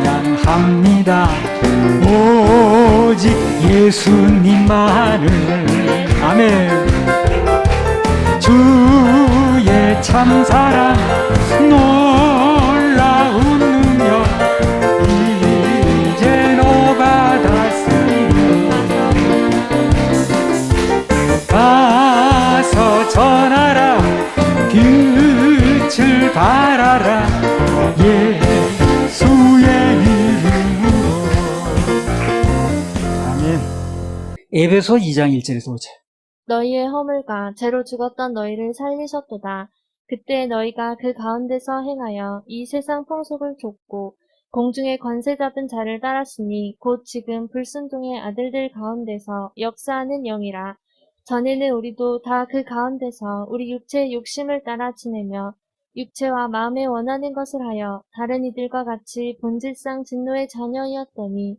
찬양합니다 오직 예수님만을 아멘 주의 참사랑 놀라운 능력 이제 너가 다스리니 가서 전하라 빛을 발하라 예수의 이름으로 아멘. 에베소 2장 1절에서 5절 너희의 허물과 죄로 죽었던 너희를 살리셨도다. 그때 너희가 그 가운데서 행하여 이 세상 풍속을 좇고 공중의 권세 잡은 자를 따랐으니 곧 지금 불순종의 아들들 가운데서 역사하는 영이라. 전에는 우리도 다 그 가운데서 우리 육체의 욕심을 따라 지내며 육체와 마음에 원하는 것을 하여 다른 이들과 같이 본질상 진노의 자녀이었더니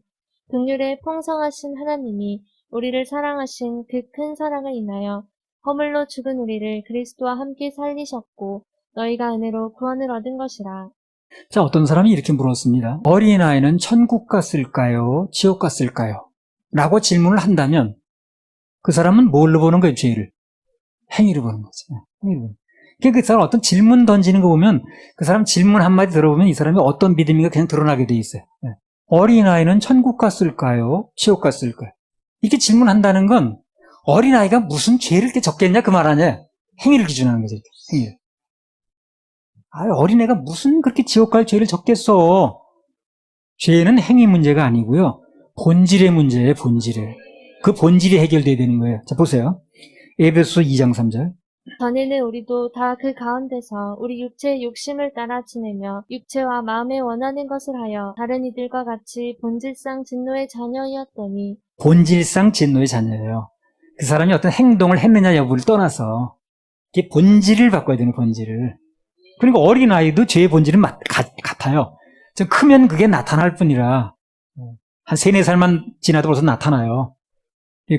긍휼에 풍성하신 하나님이 우리를 사랑하신 그 큰 사랑을 인하여 허물로 죽은 우리를 그리스도와 함께 살리셨고 너희가 은혜로 구원을 얻은 것이라. 자, 어떤 사람이 이렇게 물었습니다. 어린아이는 천국 갔을까요? 지옥 갔을까요? 라고 질문을 한다면 그 사람은 뭘로 보는 거예요, 죄를? 행위로 보는 거죠. 행위로. 그러니까 그 사람 어떤 질문 던지는 거 보면 그 사람 질문 한마디 들어보면 이 사람이 어떤 믿음인가 그냥 드러나게 돼 있어요. 어린아이는 천국 갔을까요? 지옥 갔을까요? 이렇게 질문한다는 건 어린아이가 무슨 죄를 이렇게 적겠냐 그 말 아니에요. 행위를 기준하는 거죠. 행위를. 어린애가 무슨 그렇게 지옥 갈 죄를 적겠어. 죄는 행위 문제가 아니고요. 본질의 문제예요. 본질에. 그 본질이 해결돼야 되는 거예요. 자, 보세요. 에베소 2장 3절. 전에는 우리도 다 그 가운데서 우리 육체의 욕심을 따라 지내며 육체와 마음에 원하는 것을 하여 다른 이들과 같이 본질상 진노의 자녀이었더니 본질상 진노의 자녀예요. 그 사람이 어떤 행동을 했느냐 여부를 떠나서 이게 본질을 바꿔야 되는 본질을. 그러니까 어린아이도 죄의 본질은 같아요. 좀 크면 그게 나타날 뿐이라 한 3, 4살만 지나도 벌써 나타나요.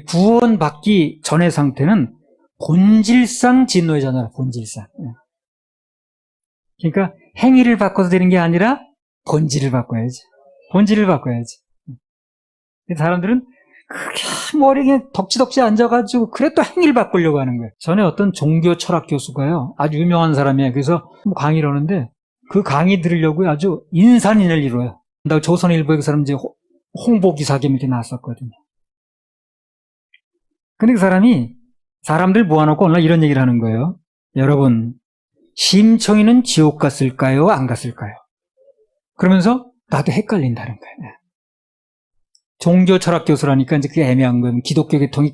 구원받기 전의 상태는 본질상 진노의 자녀라. 본질상. 그러니까 행위를 바꿔서 되는 게 아니라 본질을 바꿔야지. 본질을 바꿔야지. 사람들은 그렇게 머리에 덕지덕지 앉아가지고 그래 또 행위를 바꾸려고 하는 거예요. 전에 어떤 종교 철학 교수가요. 아주 유명한 사람이에요. 그래서 강의를 하는데 그 강의 들으려고 아주 인산인해를 이뤄요. 조선일보에 그 사람 이제 홍보기사 겸 이렇게 나왔었거든요. 근데 그 사람이 사람들 모아놓고 오늘 이런 얘기를 하는 거예요. 여러분, 심청이는 지옥 갔을까요? 안 갔을까요? 그러면서 나도 헷갈린다는 거예요. 종교 철학 교수라니까 이제 그게 애매한 거예요. 기독교 계통이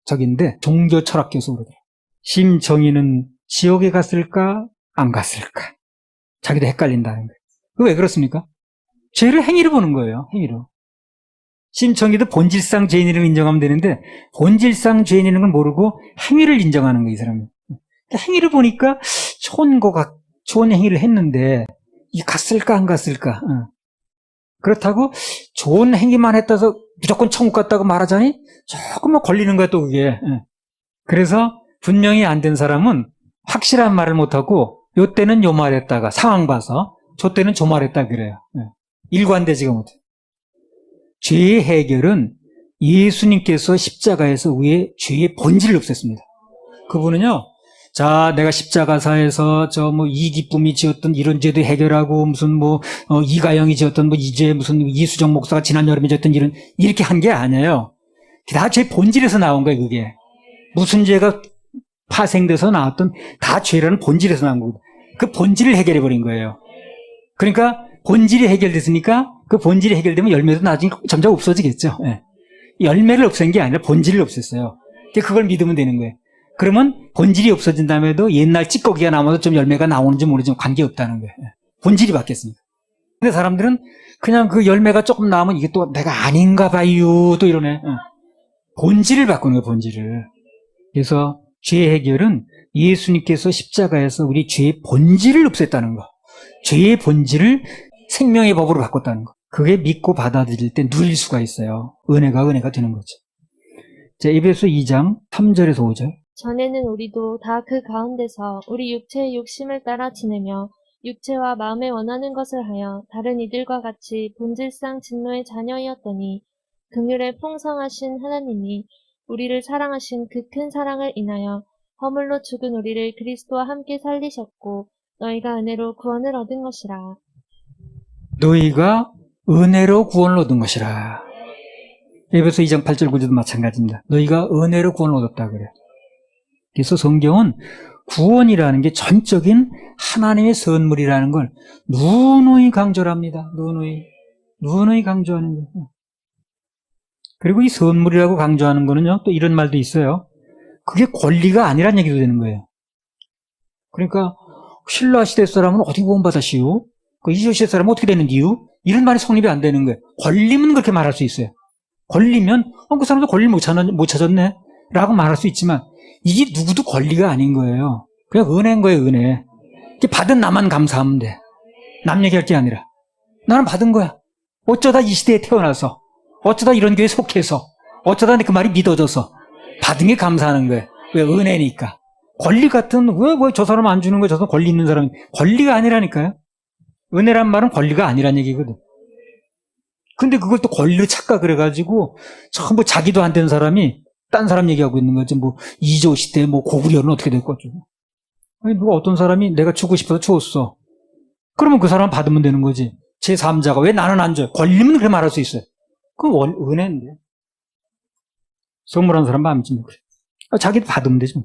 적인데 종교 철학 교수로 돼요. 심청이는 지옥에 갔을까? 안 갔을까? 자기도 헷갈린다는 거예요. 그거 왜 그렇습니까? 죄를 행위로 보는 거예요. 행위로. 심청이도 본질상 죄인이라고 인정하면 되는데 본질상 죄인이라는 걸 모르고 행위를 인정하는 거예요. 이 사람은. 행위를 보니까 좋은 행위를 했는데 이게 갔을까 안 갔을까? 그렇다고 좋은 행위만 했다서 무조건 천국 갔다고 말하자니 조금만 걸리는 거야 또 그게. 그래서 분명히 안 된 사람은 확실한 말을 못하고 요 때는 요 말했다가 상황 봐서 저 때는 저 말했다 그래요. 일관되지가 못해. 죄의 해결은 예수님께서 십자가에서 우리의 죄의 본질을 없앴습니다. 그분은요, 자, 내가 십자가사에서 이기쁨이 지었던 이런 죄도 해결하고 무슨 이가영이 지었던 이죄 무슨 이수정 목사가 지난 여름에 지었던 이렇게 한 게 아니에요. 다 죄 본질에서 나온 거예요, 그게. 무슨 죄가 파생돼서 나왔던 다 죄라는 본질에서 나온 거거든요. 그 본질을 해결해버린 거예요. 그러니까 본질이 해결됐으니까 그 본질이 해결되면 열매도 나중에 점점 없어지겠죠. 예. 열매를 없앤 게 아니라 본질을 없앴어요. 그걸 믿으면 되는 거예요. 그러면 본질이 없어진 다음에도 옛날 찌꺼기가 남아서 좀 열매가 나오는지 모르지만 관계없다는 거예요. 본질이 바뀌었으니까. 근데 사람들은 그냥 그 열매가 조금 나오면 이게 또 내가 아닌가 봐요. 또 이러네. 본질을 바꾸는 거예요, 본질을. 그래서 죄 해결은 예수님께서 십자가에서 우리 죄의 본질을 없앴다는 거. 죄의 본질을 생명의 법으로 바꿨다는 거. 그게 믿고 받아들일 때 누릴 수가 있어요. 은혜가 되는 거죠. 자, 에베소 2장 3절에서 5절. 전에는 우리도 다 그 가운데서 우리 육체의 욕심을 따라 지내며 육체와 마음에 원하는 것을 하여 다른 이들과 같이 본질상 진노의 자녀이었더니 긍휼에 풍성하신 하나님이 우리를 사랑하신 그 큰 사랑을 인하여 허물로 죽은 우리를 그리스도와 함께 살리셨고 너희가 은혜로 구원을 얻은 것이라. 너희가 은혜로 구원을 얻은 것이라. 에베소 2장 8절 9절도 마찬가지입니다. 너희가 은혜로 구원을 얻었다 그래요. 그래서 성경은 구원이라는 게 전적인 하나님의 선물이라는 걸 누누이 강조를 합니다. 누누이 강조하는 거예요. 그리고 이 선물이라고 강조하는 거는요, 또 이런 말도 있어요. 그게 권리가 아니란 얘기도 되는 거예요. 그러니까 신라 시대 사람은 어떻게 구원받았시오? 이조 시대 사람은 어떻게 되는디요? 이런 말이 성립이 안 되는 거예요. 권리면 그렇게 말할 수 있어요. 권리면 그 사람도 권리를 못 찾았네 라고 말할 수 있지만 이게 누구도 권리가 아닌 거예요. 그냥 은혜인 거예요, 은혜. 받은 나만 감사하면 돼. 남 얘기할 게 아니라 나는 받은 거야. 어쩌다 이 시대에 태어나서 어쩌다 이런 교회에 속해서 어쩌다 그 말이 믿어져서 받은 게 감사하는 거예요. 왜? 은혜니까. 권리 같은 왜 저 사람 안 주는 거야? 저 사람 권리 있는 사람이. 권리가 아니라니까요. 은혜란 말은 권리가 아니란 얘기거든. 근데 그걸 또 권리로 착각을 해가지고 전부 자기도 안 된 사람이 딴 사람 얘기하고 있는 거지. 이조 시대 고구려는 어떻게 될 거죠? 아니 누가 어떤 사람이 내가 주고 싶어서 주었어. 그러면 그 사람 받으면 되는 거지. 제3자가 왜 나는 안 줘요? 권리면 그렇게 말할 수 있어요. 그건 은혜인데. 선물한 사람 마음이지 뭐 그래. 자기도 받으면 되죠.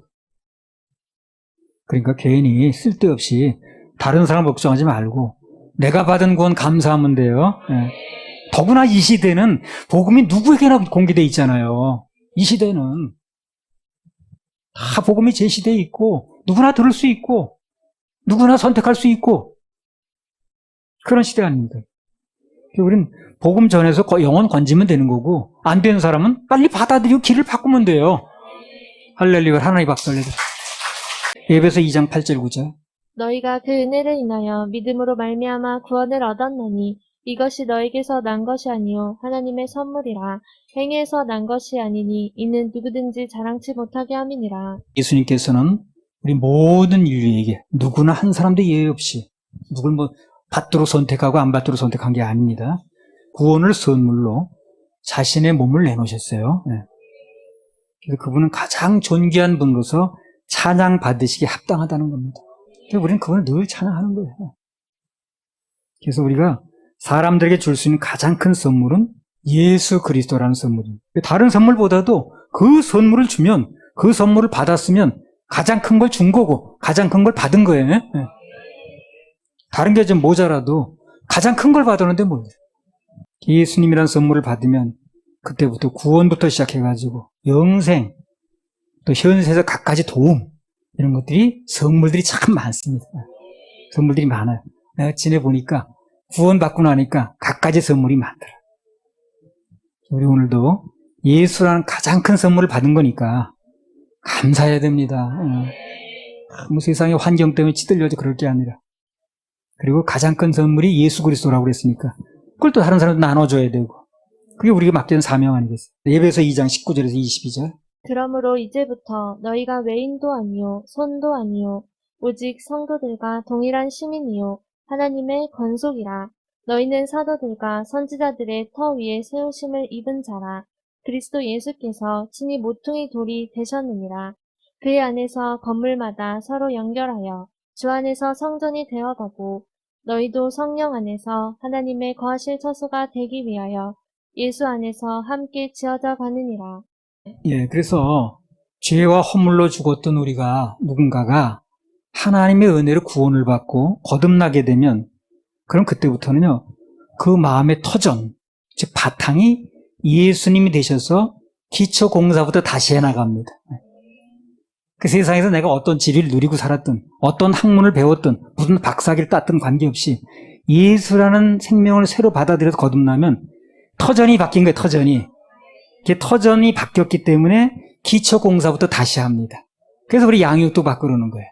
그러니까 괜히 쓸데없이 다른 사람 걱정하지 말고 내가 받은 구원 감사하면 돼요. 예. 더구나 이 시대는 복음이 누구에게나 공개되어 있잖아요. 이 시대는 다 복음이 제시되어 있고 누구나 들을 수 있고 누구나 선택할 수 있고 그런 시대 아닙니까? 우리는 복음 전해서 영혼 건지면 되는 거고 안 되는 사람은 빨리 받아들이고 길을 바꾸면 돼요. 할렐루야. 하나님 박수 올려드립니다. 에베소 2장 8절 9절. 너희가 그 은혜를 인하여 믿음으로 말미암아 구원을 얻었나니 이것이 너에게서 난 것이 아니요 하나님의 선물이라. 행위에서 난 것이 아니니 이는 누구든지 자랑치 못하게 함이니라. 예수님께서는 우리 모든 인류에게 누구나 한 사람도 예외 없이 누굴 뭐 받도록 선택하고 안 받도록 선택한 게 아닙니다. 구원을 선물로 자신의 몸을 내놓으셨어요. 네. 그래서 그분은 가장 존귀한 분으로서 찬양 받으시기에 합당하다는 겁니다. 그래서 우리는 그분을 늘 찬양하는 거예요. 그래서 우리가 사람들에게 줄 수 있는 가장 큰 선물은 예수 그리스도라는 선물입니다. 다른 선물보다도 그 선물을 주면, 그 선물을 받았으면 가장 큰 걸 준 거고 가장 큰 걸 받은 거예요. 네. 다른 게 좀 모자라도 가장 큰 걸 받았는데 뭐예요? 예수님이라는 선물을 받으면 그때부터 구원부터 시작해가지고 영생, 또 현세에서 갖가지 도움, 이런 것들이 선물들이 참 많습니다. 선물들이 많아요. 내가 지내보니까 구원받고 나니까 갖가지 선물이 많더라. 우리 오늘도 예수라는 가장 큰 선물을 받은 거니까 감사해야 됩니다. 뭐 세상의 환경 때문에 찌들려서 그럴 게 아니라, 그리고 가장 큰 선물이 예수 그리스도라고 그랬으니까 그걸 또 다른 사람도 나눠줘야 되고, 그게 우리가 맡겨진 사명 아니겠어요? 예배서 2장 19절에서 22절. 그러므로 이제부터 너희가 외인도 아니요 손도 아니요 오직 성도들과 동일한 시민이요 하나님의 권속이라. 너희는 사도들과 선지자들의 터 위에 세우심을 입은 자라. 그리스도 예수께서 친히 모퉁이 돌이 되셨느니라. 그의 안에서 건물마다 서로 연결하여 주 안에서 성전이 되어가고, 너희도 성령 안에서 하나님의 거하실 처소가 되기 위하여 예수 안에서 함께 지어져 가느니라. 예, 그래서 죄와 허물로 죽었던 우리가, 누군가가 하나님의 은혜로 구원을 받고 거듭나게 되면, 그럼 그때부터는요, 그 마음의 터전, 즉 바탕이 예수님이 되셔서 기초 공사부터 다시 해나갑니다. 그 세상에서 내가 어떤 지위를 누리고 살았든, 어떤 학문을 배웠든, 무슨 박사학위를 땄든 관계없이 예수라는 생명을 새로 받아들여서 거듭나면 터전이 바뀐 거예요, 터전이. 터전이 바뀌었기 때문에 기초 공사부터 다시 합니다. 그래서 우리 양육도 바꾸려는 거예요.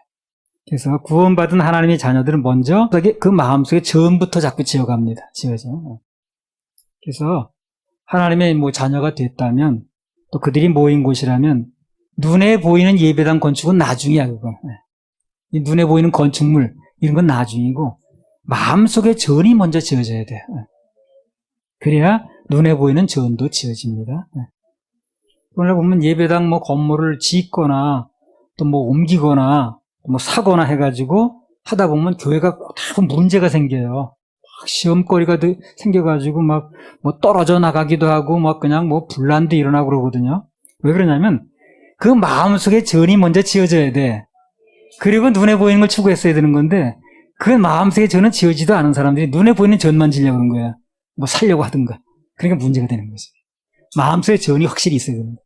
그래서 구원받은 하나님의 자녀들은 먼저 그 마음속에 전부터 자꾸 지어갑니다. 지어져. 그래서 하나님의 뭐 자녀가 됐다면, 또 그들이 모인 곳이라면 눈에 보이는 예배당 건축은 나중이야, 그건. 이 눈에 보이는 건축물, 이런 건 나중이고, 마음속에 전이 먼저 지어져야 돼요. 그래야 눈에 보이는 전도 지어집니다. 오늘 보면 예배당 뭐 건물을 짓거나, 또 뭐 옮기거나, 뭐 사거나 해가지고 하다 보면 교회가 다 문제가 생겨요. 막 시험거리가 생겨가지고 막 뭐 떨어져 나가기도 하고, 막 그냥 뭐 분란도 일어나고 그러거든요. 왜 그러냐면, 그 마음속에 전이 먼저 지어져야 돼. 그리고 눈에 보이는 걸 추구했어야 되는 건데, 그 마음속에 전은 지어지도 않은 사람들이 눈에 보이는 전만 지려고 하는 거야. 뭐 살려고 하든가. 그러니까 문제가 되는 거지. 마음속에 전이 확실히 있어야 됩니다.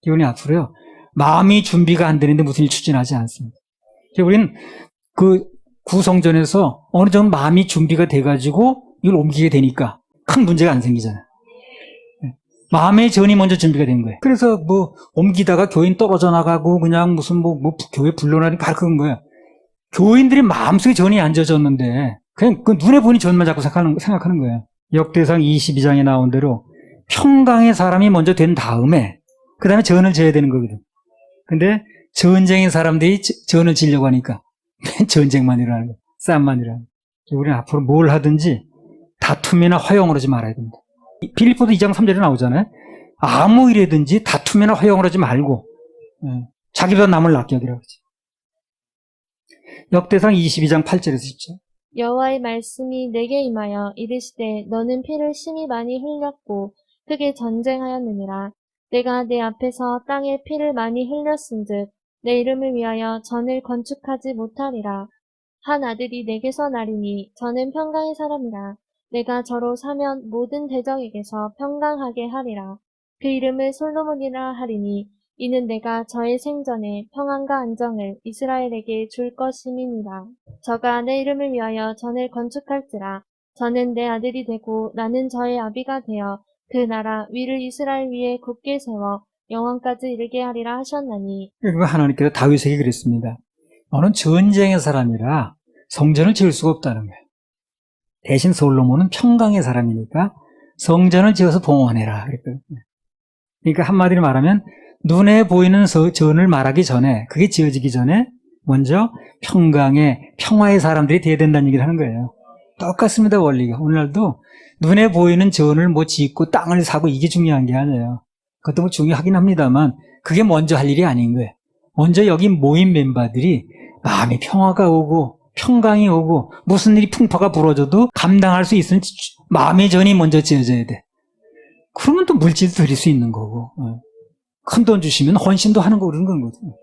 기본이 앞으로요, 마음이 준비가 안 되는데 무슨 일 추진하지 않습니다. 우리는 그 구성전에서 어느 정도 마음이 준비가 돼가지고 이걸 옮기게 되니까 큰 문제가 안 생기잖아요. 마음의 전이 먼저 준비가 된 거예요. 그래서 뭐 옮기다가 교인 떨어져 나가고 그냥 무슨 뭐 교회 불러나니까 그런 거예요. 교인들이 마음속에 전이 안 져졌는데 그냥 그 눈에 보니 전만 자꾸 생각하는 거예요. 역대상 22장에 나온 대로 평강의 사람이 먼저 된 다음에 그 다음에 전을 지어야 되는 거거든. 근데 전쟁의 사람들이 전을 지려고 하니까 전쟁만 일어나는 거예요. 싸움만 일어나는 거예요. 우리는 앞으로 뭘 하든지 다툼이나 허용을 하지 말아야 됩니다. 빌립보도 2장 3절에 나오잖아요. 아무 일이든지 다툼이나 허용을 하지 말고 자기보다 남을 낫게 하기라고 하지. 역대상 22장 8절에서 10절. 여호와의 말씀이 내게 임하여 이르시되 너는 피를 심히 많이 흘렸고 크게 전쟁하였느니라. 내가 내 앞에서 땅에 피를 많이 흘렸은즉 내 이름을 위하여 전을 건축하지 못하리라. 한 아들이 내게서 나리니 저는 평강의 사람이라. 내가 저로 사면 모든 대적에게서 평강하게 하리라. 그 이름을 솔로몬이라 하리니 이는 내가 저의 생전에 평안과 안정을 이스라엘에게 줄 것임이니라. 저가 내 이름을 위하여 전을 건축할지라. 저는 내 아들이 되고 나는 저의 아비가 되어 그 나라 위를 이스라엘 위에 굳게 세워 영원까지 이르게 하리라 하셨나니. 그리고 하나님께서 다윗에게 그랬습니다. 너는 전쟁의 사람이라 성전을 지을 수가 없다는 거예요. 대신 솔로몬은 평강의 사람이니까 성전을 지어서 봉헌해라. 그러니까 한마디로 말하면 눈에 보이는 전을 말하기 전에, 그게 지어지기 전에 먼저 평강의 평화의 사람들이 돼야 된다는 얘기를 하는 거예요. 똑같습니다, 원리가. 오늘날도 눈에 보이는 전을 뭐 짓고 땅을 사고 이게 중요한 게 아니에요. 그것도 뭐 중요하긴 합니다만 그게 먼저 할 일이 아닌 거예요. 먼저 여기 모인 멤버들이 마음의 평화가 오고 평강이 오고 무슨 일이 풍파가 불어져도 감당할 수 있는 마음의 전이 먼저 지어져야 돼. 그러면 또 물질도 드릴 수 있는 거고 큰 돈 주시면 헌신도 하는 거고 그런 거거든요.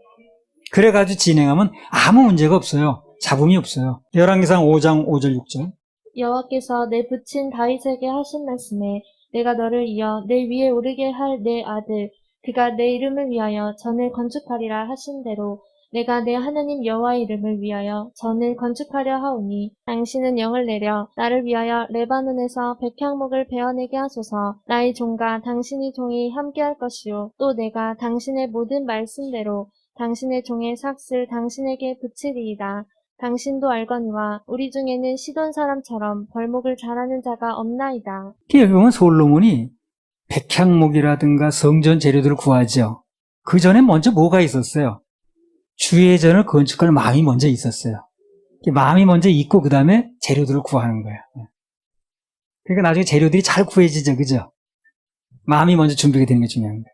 그래가지고 진행하면 아무 문제가 없어요. 잡음이 없어요. 열왕기상 5장 5절 6절. 여호와께서 내 부친 다윗에게 하신 말씀에 내가 너를 이어 내 위에 오르게 할 내 아들 그가 내 이름을 위하여 전을 건축하리라 하신 대로 내가 내 하나님 여호와의 이름을 위하여 전을 건축하려 하오니 당신은 영을 내려 나를 위하여 레바논에서 백향목을 베어내게 하소서. 나의 종과 당신의 종이 함께할 것이요 또 내가 당신의 모든 말씀대로 당신의 종의 삭슬 당신에게 붙이리이다. 당신도 알거니와 우리 중에는 시돈 사람처럼 벌목을 잘하는 자가 없나이다. 여기 보면 솔로몬이 백향목이라든가 성전 재료들을 구하죠. 그 전에 먼저 뭐가 있었어요? 주의 전을 건축할 마음이 먼저 있었어요. 마음이 먼저 있고 그 다음에 재료들을 구하는 거예요. 그러니까 나중에 재료들이 잘 구해지죠, 그죠? 마음이 먼저 준비가 되는 게 중요한 거예요.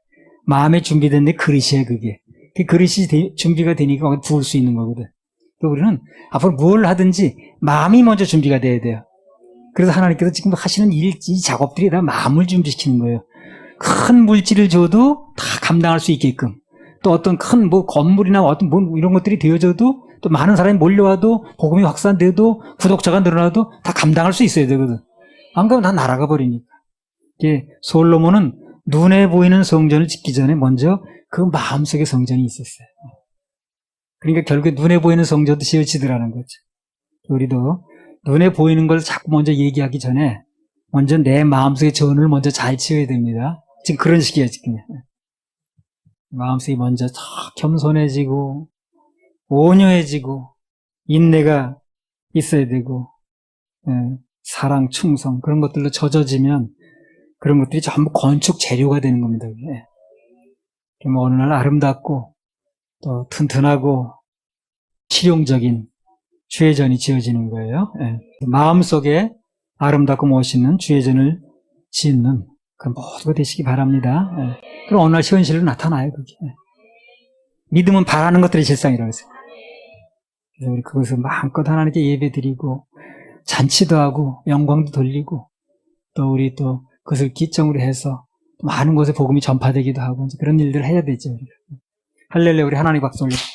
마음에 준비된 데 그릇이에요, 그게. 그 그릇이 준비가 되니까 거기 부을 수 있는 거거든. 우리는 앞으로 뭘 하든지 마음이 먼저 준비가 돼야 돼요. 그래서 하나님께서 지금 하시는 이 작업들이 다 마음을 준비시키는 거예요. 큰 물질을 줘도 다 감당할 수 있게끔. 또 어떤 큰 뭐 건물이나 어떤 뭐 이런 것들이 되어져도 또 많은 사람이 몰려와도 복음이 확산돼도 구독자가 늘어나도 다 감당할 수 있어야 되거든. 안 그러면 다 날아가 버리니까. 솔로몬은 눈에 보이는 성전을 짓기 전에 먼저 그 마음속에 성전이 있었어요. 그러니까 결국에 눈에 보이는 성전도 지어지더라는 거죠. 우리도 눈에 보이는 걸 자꾸 먼저 얘기하기 전에 먼저 내 마음속의 전을 먼저 잘 지어야 됩니다. 지금 그런 시기예요, 지금. 마음속이 먼저 탁 겸손해지고 온유해지고 인내가 있어야 되고 사랑, 충성 그런 것들로 젖어지면 그런 것들이 전부 건축 재료가 되는 겁니다. 그럼 어느 날 아름답고 또 튼튼하고 실용적인 주의 전이 지어지는 거예요. 마음속에 아름답고 멋있는 주의 전을 짓는 그런 모두가 되시기 바랍니다. 그럼 어느 날 현실로 나타나요, 그게. 믿음은 바라는 것들이 실상이라고 했어요. 그래서 우리 그것을 마음껏 하나님께 예배 드리고 잔치도 하고 영광도 돌리고 또 우리 또 그것을 기점으로 해서 많은 곳에 복음이 전파되기도 하고 그런 일들을 해야 되죠. 할렐루야, 우리 하나님 박수 올립시다.